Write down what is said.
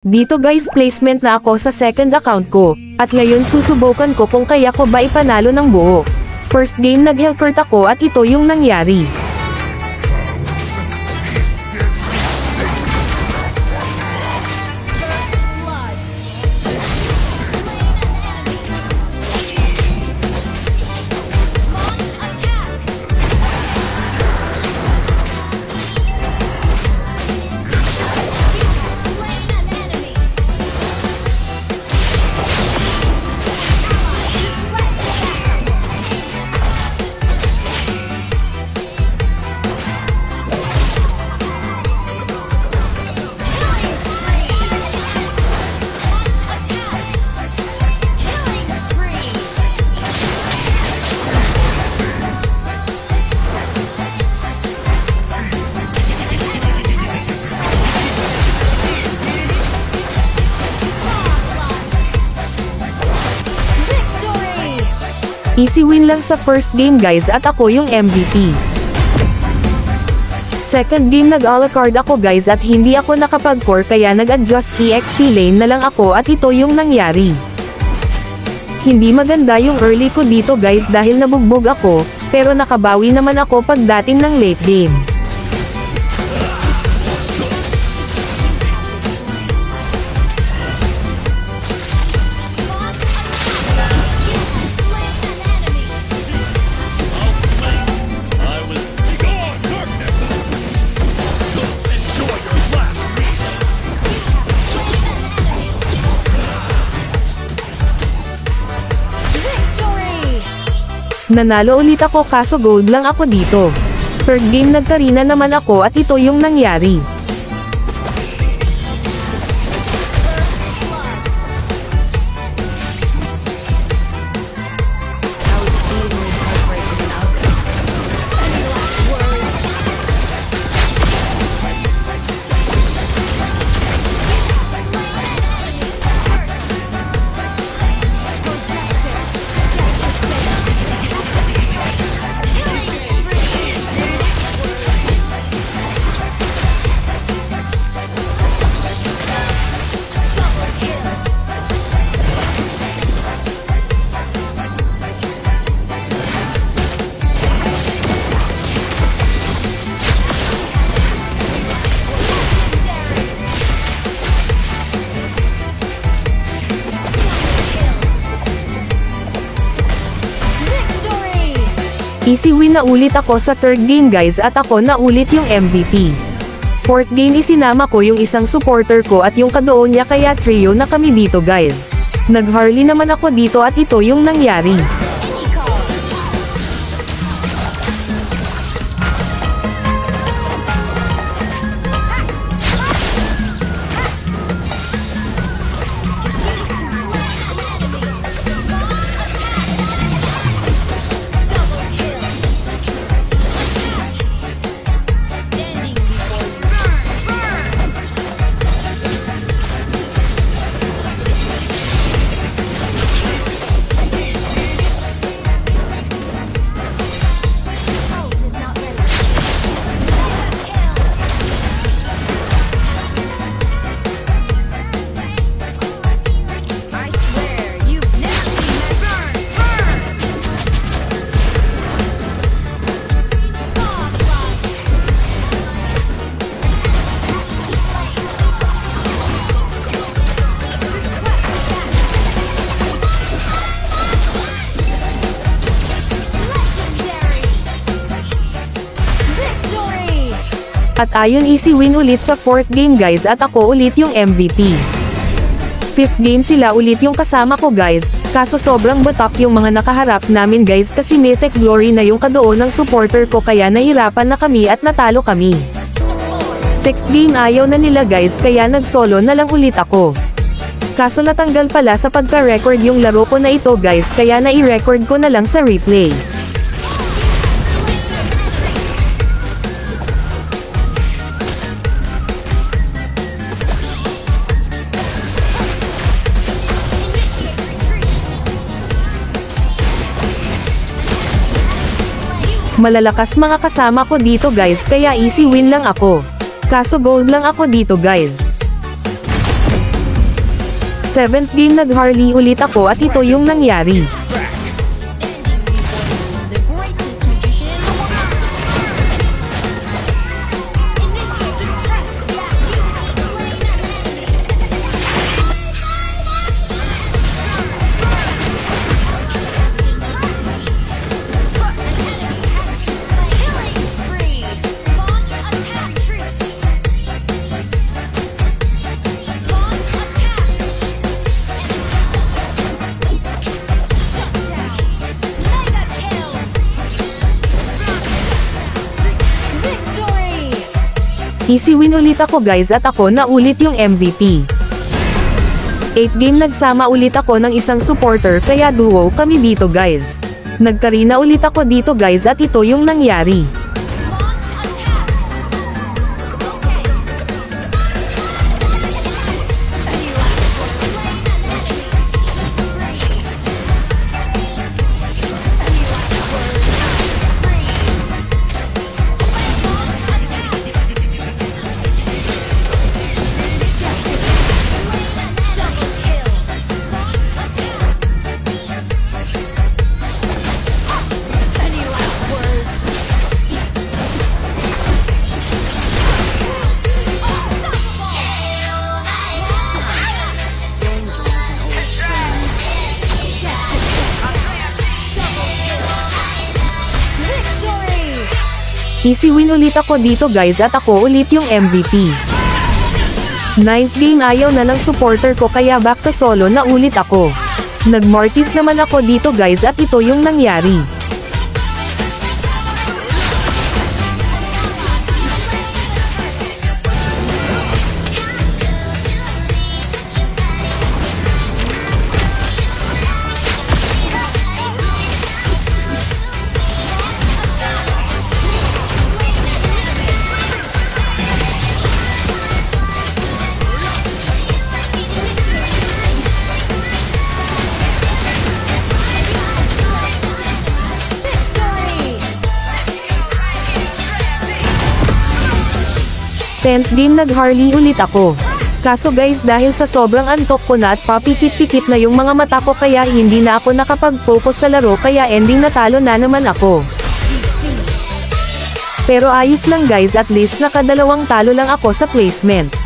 Dito guys, placement na ako sa second account ko, at ngayon susubukan ko kung kaya ko ba ipanalo ng buo. First game nag-Hellcourt ako at ito yung nangyari. Easy win lang sa first game guys at ako yung MVP. Second game nag-Alucard ako guys at hindi ako nakapag-core kaya nag-adjust EXP lane na lang ako at ito yung nangyari. Hindi maganda yung early ko dito guys dahil nabugbog ako, pero nakabawi naman ako pagdating ng late game. Nanalo ulit ako kaso gold lang ako dito. Third game nagkarina naman ako at ito yung nangyari. Easy win na ulit ako sa third game guys at ako na ulit yung MVP. Fourth game isinama ko yung isang supporter ko at yung kadoon niya kaya trio na kami dito guys. Nag-Harley naman ako dito at ito yung nangyari. At ayun easy win ulit sa fourth game guys at ako ulit yung MVP. Fifth game sila ulit yung kasama ko guys, kaso sobrang batap yung mga nakaharap namin guys kasi Mythic Glory na yung kadoon ng supporter ko kaya nahirapan na kami at natalo kami. Sixth game ayaw na nila guys kaya nag-solo na lang ulit ako. Kaso natanggal pala sa pagka-record yung laro ko na ito guys kaya nai-record ko na lang sa replay. Malalakas mga kasama ko dito guys kaya easy win lang ako. Kaso gold lang ako dito guys. 7th game nag-Harley ulit ako at ito yung nangyari. Easy win ulit ako guys at ako na ulit yung MVP. 8th game nagsama ulit ako ng isang supporter kaya duo kami dito guys. Nagkarina ulit ako dito guys at ito yung nangyari. Easy win ulit ako dito guys at ako ulit yung MVP. 9th game ayaw na ng supporter ko kaya back to solo na ulit ako. Nag-Mortis naman ako dito guys at ito yung nangyari. Tenth game nag-Harley ulit ako. Kaso guys dahil sa sobrang antok ko na at papikit-pikit na yung mga mata ko kaya hindi na ako nakapag-focus sa laro kaya ending natalo na naman ako. Pero ayos lang guys at least nakadalawang talo lang ako sa placement.